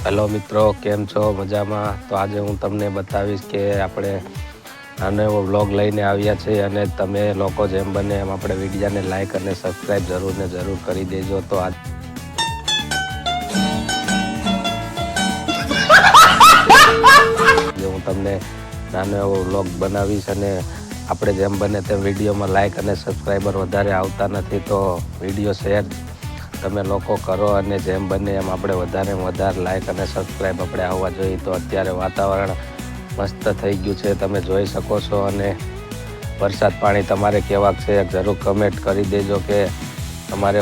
Hello મિત્રો, કેમ છો? મજામાં? તો આજે હું તમને બતાવીશ કે આપણે આનો એવો વ્લોગ લઈને આવ્યા છે અને તમે લોકો જેમ બને એમ આપણે વિડીયોને લાઈક અને સબસ્ક્રાઈબ જરૂર ને જરૂર કરી દેજો. તો આજ હું તમને નાનો એવો વ્લોગ બનાવીશ અને આપણે જેમ બને તેમ વિડીયોમાં લાઈક અને સબસ્ક્રાઈબર વધારે આવતા નથી, તો વિડીયો શેર તમે લોકો કરો અને જેમ બને એમ આપણે વધારે લાઈક અને સબસ્ક્રાઈબ આપણે આવવા જોઈએ. તો અત્યારે વાતાવરણ મસ્ત થઈ ગયું છે, તમે જોઈ શકો છો. અને વરસાદ પાણી તમારે કેવાક છે જરૂર કમેન્ટ કરી દેજો કે તમારે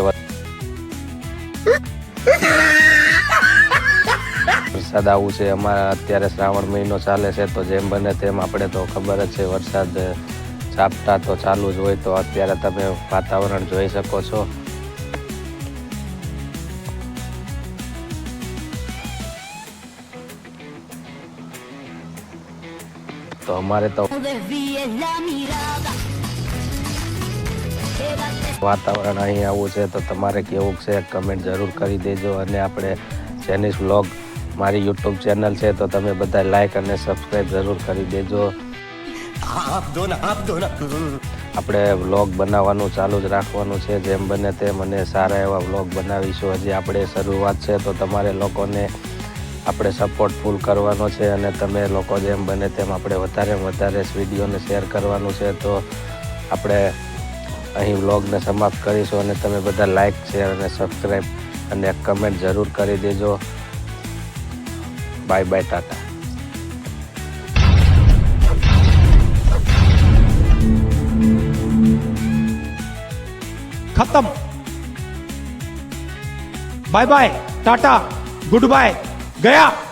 વરસાદ આવું છે. અમારા અત્યારે શ્રાવણ મહિનો ચાલે છે, તો જેમ બને તેમ આપણે તો ખબર જ છે વરસાદ ઝાપટા તો ચાલુ જ હોય. તો અત્યારે તમે વાતાવરણ જોઈ શકો છો. તો અમારે તો વાતાવરણ અહીં આવું છે, તો તમારે કેવું છે કમેન્ટ જરૂર કરી દેજો. અને આપણે જેનિસ વ્લોગ મારી યુટ્યુબ ચેનલ છે, તો તમે બધા લાઈક અને સબસ્ક્રાઈબ જરૂર કરી દેજો. આપણે વ્લોગ બનાવવાનું ચાલુ જ રાખવાનું છે જેમ બને તેમ, અને સારા એવા વ્લોગ બનાવીશું. હજી આપણે શરૂઆત છે, તો તમારે લોકોને આપણે સપોર્ટ ફૂલ કરવાનો છે અને તમે લોકો જેમ બને તેમ આપણે વધારે વિડીયોને શેર કરવાનું છે. તો આપણે અહીં વ્લોગને સમાપ્ત કરીશું અને તમે બધા લાઈક શેર અને સબસ્ક્રાઈબ અને કમેન્ટ જરૂર કરી દેજો. બાય બાય, ટાટા. खत्म. बाय बाय, टाटा, गुड बाय, गया.